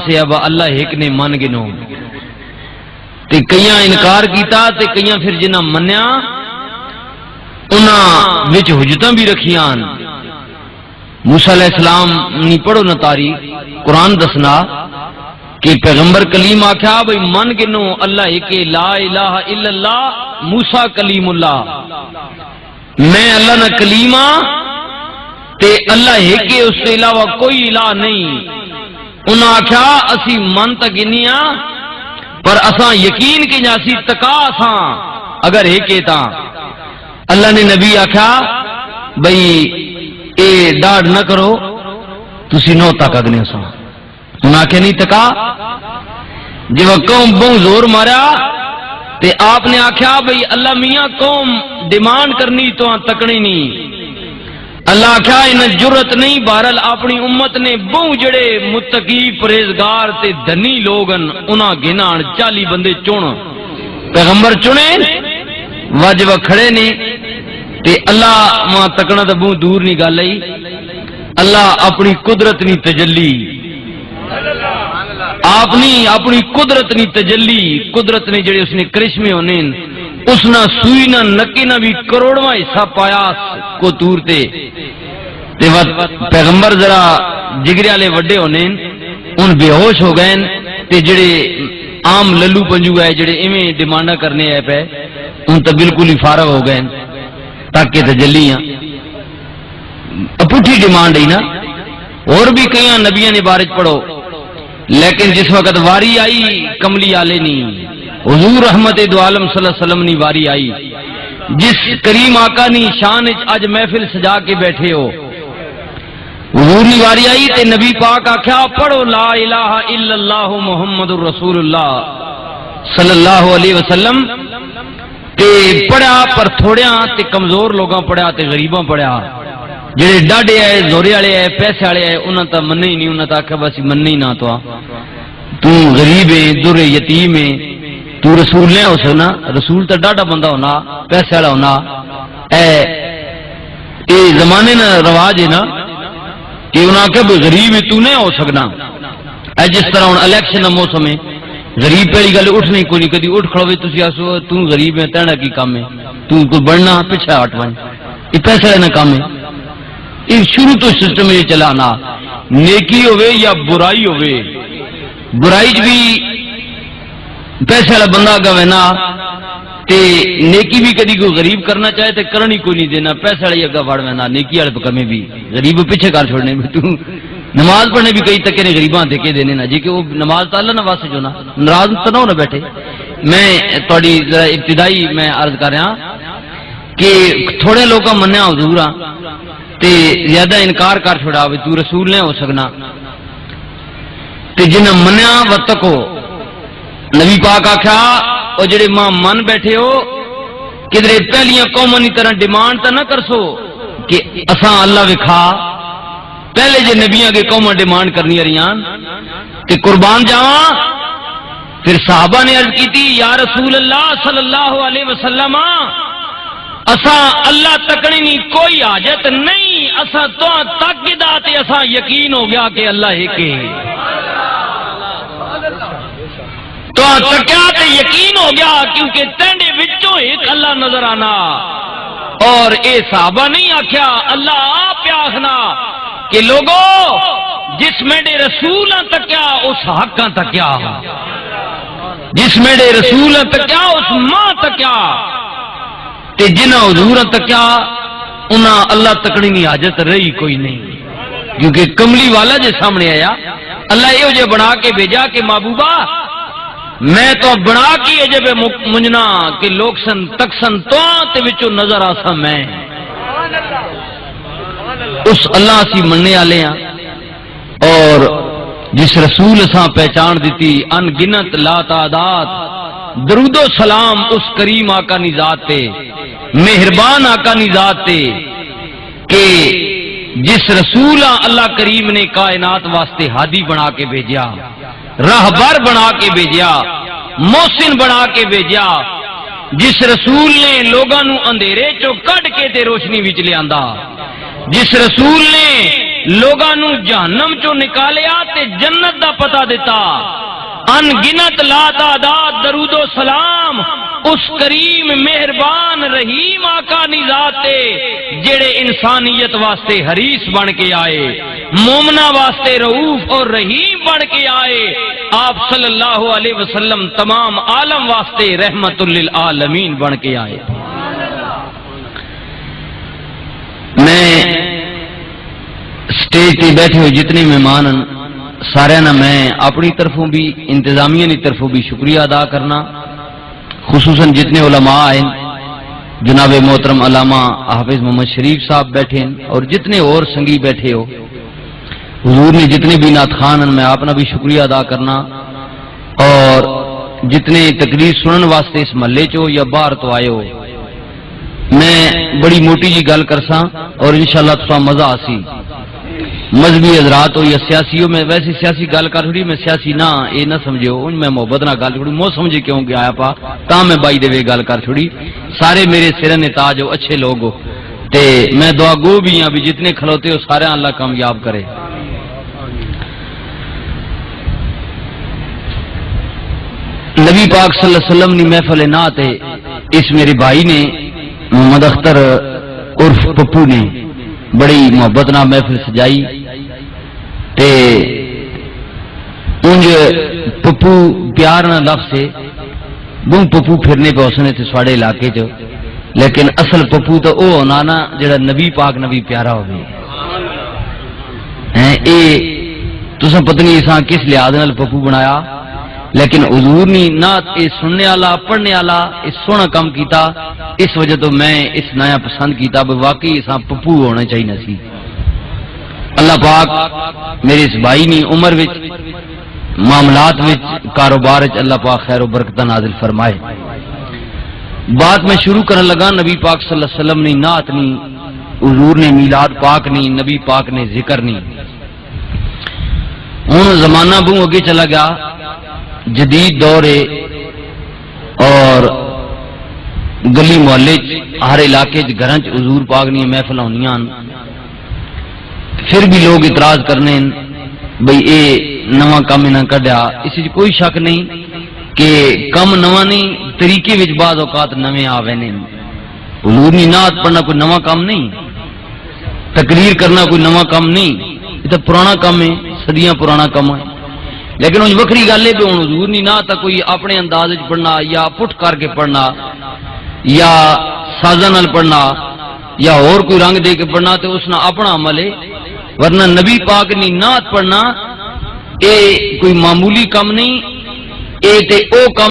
دسیا با اللہ ایک نے من گنو تے کئیاں انکار کیتا تے کئیاں پھر جنہاں منیا انہاں وچ حجتاں بھی رکھیاں موسیٰ علیہ السلام نہیں پڑھو نہ تاریخ قرآن دسنا کہ پیغمبر کلیم آکھا بھئی من گنو اللہ ایک لا الہ الا اللہ موسیٰ کلیم اللہ میں اللہ نہ کلیمہ تے اللہ ایک اس سے علاوہ کوئی الہ نہیں انہاں آکھا اسی من تک گنیاں پر اساں یقین کی جاسی تکا اساں اگر ایک تا اللہ نے نبی آکھا بھئی اے ڈاڑ نہ کرو تسی نو تک اگنے سا انہاں کے نہیں تکا جب قوم بہت زور مارا تے آپ نے آکھا بھئی اللہ میاں قوم ڈیمانڈ کرنی تو تکڑی نہیں اللہ آکھا انہیں جرت نہیں بہرحال اپنی امت نے بہت جڑے متقی پرہیزگار تے دھنی لوگن انہاں گنان 40 بندے چون پیغمبر چنے واجب کھڑے نے تے اللہ ماں تکنا تو بہت دور نہیں گل آئی اللہ اپنی قدرت نہیں تجلی اپنی قدرت نہیں تجلی قدرت نے جڑے اس نے کرشمے ہونے اس نہ سوئی نہ نکی نہ بھی کروڑواں حصہ پایا کو تور تے پیغمبر ذرا جگرے والے وڈے ہونے ان بے ہوش ہو گئے تے جڑے عام للو پنجو ہے جڑے ایویں ڈیمانڈا کرنے آئے پہ ان تو بالکل ہی فارغ ہو گئے تاکہ تجلیاں پٹھی ڈیمانڈ ہی نا اور بھی کئی نبیوں نے بارش پڑھو لیکن جس وقت واری آئی کملی آلے نہیں حضور رحمت دو عالم صلی اللہ علیہ وسلم نے واری آئی جس کریم آقا نے شان اج محفل سجا کے بیٹھے ہو حضور نے واری آئی تے نبی پاک آکھیا پڑھو لا الہ الا اللہ محمد الرسول اللہ صلی اللہ علیہ وسلم تے پڑھا پر تھوڑیاں تے کمزور لوگاں پڑھا تے غریباں پڑھا جڑے ڈاڈے آئے زورے والے آئے پیسے والے آئے انہاں تا مننے ہی نہیں انہاں تا آکھیا بس مننے ہی نہ تو غریب ہے در یتیم ہے تو رسول نہیں ہو سکنا رسول تا ڈاڈا بندہ ہونا پیسے والا ہونا اے زمانے نا رواج ہے نا کہ انہاں کہ غریب ہے تو نہیں ہو سکنا اے جس طرح ہن الیکشن دا موسم ہے غریب پہلی گل اٹھنے کوئی نہیں کدی اٹھ کھڑوے تسی آسو تو غریب ہے تینا کی کام ہے تو کوئی بڑھنا پیچھے ہٹ ویں یہ پیسے والے کام ہے یہ شروع تو سسٹم یہ چلانا نیکی ہوئے یا برائی ہوئے برائی بھی پیسے والا بندہ گوے نا تے نیکی بھی کدی کوئی غریب کرنا چاہے تے کرنی کوئی نہیں دینا پیسے والے اگا وڑ وینا نیکی والے کمے بھی غریب پیچھے کر چھوڑنے بھی تو نماز پڑھنے بھی کئی تکے نے غریباں دھکے دینے نا جی کہ وہ نماز تو اللہ نہ واسطے جو نا ناراض تو نہ بیٹھے میں تھوڑی ذرا ابتدائی میں عرض کر رہا کہ تھوڑے لوگوں منیا حضور تے زیادہ انکار کر چھوڑا بھی تو رسول نہیں ہو سکنا تے جنہ منیا وتکو نبی پاک آکھا او جڑے ماں من بیٹھے ہو کدھر پہلیاں قوماں کی طرح ڈیمانڈ تو نہ کرسو کہ اساں اللہ وکھا پہلے جے نبیاں کے قوماں ڈیمانڈ کرنی رہیاں تے قربان جاواں پھر صحابہ نے عرض کی تھی یا رسول اللہ صلی اللہ علیہ وسلم اساں اللہ تکڑی نہیں کوئی حاجت نہیں اساں تو تاکیدا تے اساں یقین ہو گیا کہ اللہ ایک ہے تو تکیا تے یقین ہو گیا کیونکہ تینڈے وچوں ایک اللہ نظر آنا اور اے صحابہ نہیں آکھیا اللہ آپ آخنا کہ لوگوں جس میرے رسول تکیا اس حق تکیا جس میرے رسول تکیا اس ماں تکیا تے جنہ حضور تکیا انہاں اللہ تکڑی نہیں حاجت رہی کوئی نہیں کیونکہ کملی والا جے سامنے آیا اللہ یہ جو بنا کے بھیجا کہ محبوبہ میں تو بنا کے جب منجنا کہ لوگ سن تک سن تو تے وچوں نظر آسا میں اس اللہ سی مننے والے ہیں اور جس رسول اساں پہچان دیتی ان گنت لا تعداد درود و سلام اس کریم آقا نی ذات تے مہربان آقا نی ذات تے کہ جس رسول اللہ کریم نے کائنات واسطے ہادی بنا کے بھیجا راہبر بنا کے بھیجا محسن بنا کے بھیجا جس رسول نے لوگاں نو اندھیرے چوں کڈ کے تے روشنی وچ لے آندا جس رسول نے لوگاں نو جہنم چوں نکالیا تے جنت دا پتہ دیتا ان گنت لا تعداد درود و سلام اس کریم مہربان رحیم آقا دی ذات تے جڑے انسانیت واسطے حریص بن کے آئے مومنا واسطے رؤوف اور رحیم بن کے آئے آپ صلی اللہ علیہ وسلم تمام عالم واسطے رحمت للعالمین بن کے آئے. میں سٹیج تے بیٹھے ہوئے جتنے مہمان سارے نا میں اپنی طرفوں بھی انتظامیہ کی طرفوں بھی شکریہ ادا کرنا، خصوصاً جتنے علماء آئے جناب محترم علامہ حافظ محمد شریف صاحب بیٹھے ہیں اور جتنے اور سنگی بیٹھے ہو حضور نے جتنے بھی نعت خان میں اپنا بھی شکریہ ادا کرنا، اور جتنے تقریر سنن واسطے اس محلے چو یا باہر تو آئے ہو. میں بڑی موٹی جی گل کرساں اور انشاءاللہ تساں مزہ آسی. مذہبی حضرات ہو یا سیاسی ہو، میں ویسے سیاسی گل کر چھوڑی، میں سیاسی نہ یہ نہ سمجھو میں محبت نہ گل چھوڑی مو سمجھے کیوں کہ آیا پا تا میں بائی دے گل کر چھوڑی. سارے میرے سرن تاج ہو، اچھے لوگ ہو تے میں دعا گو بھی ہاں بھی جتنے کھلوتے ہو سارے اللہ کامیاب کرے. نبی پاک صلی اللہ علیہ وسلم نے محفل نعت اس میرے بھائی نے محمد اختر عرف پپو نے بڑی محبت نہ محفل سجائی تے انج پپو پیار نہ لفظ سے بوں پپو پھرنے پہ اسنے تھے سواڑے علاقے چ، لیکن اصل پپو تو او ہونا نا جڑا نبی پاک نبی پیارا ہوگی اے تساں پتہ نہیں اساں کس لحاظ نال پپو بنایا، لیکن حضور نے نعت اس سننے والا پڑھنے والا اس سونا کام کیتا، اس وجہ تو میں اس نیا پسند کیتا کہ واقعی اساں پپو ہونا چاہیے سی. اللہ پاک میرے اس بھائی نے عمر وچ معاملات وچ کاروبار وچ اللہ پاک خیر و برکت نازل فرمائے. بات میں شروع کرنے لگا نبی پاک صلی اللہ علیہ وسلم نے نعت نہیں، حضور نے میلاد پاک نہیں، نبی پاک نے ذکر نہیں. ہوں زمانہ بوں اگے چلا گیا، جدید دور ہے اور گلی محلے ہر علاقے گھر حضور پاک نہیں محفل ہونی، پھر بھی لوگ اعتراض کرنے بھئی اے نواں کام نہ کڈیا. اس کوئی شک نہیں کہ کم نواں نہیں، طریقے وچ بعض اوقات نویں آوے نے. حضور نے نعت پڑھنا کوئی نواں کام نہیں، تقریر کرنا کوئی نواں کام نہیں، یہ تو پرانا کام ہے، صدیاں پرانا کام ہے. لیکن ان وکری گل ہے کہ ہوں حضور نہیں نہ کوئی اپنے انداز پڑھنا یا پٹ کر کے پڑھنا یا سازاں نال پڑھنا یا اور کوئی رنگ دے کے پڑھنا تو اس نے اپنا عمل ہے، ورنہ نبی پاک نے نعت پڑھنا اے کوئی معمولی کام نہیں، اے تے او کام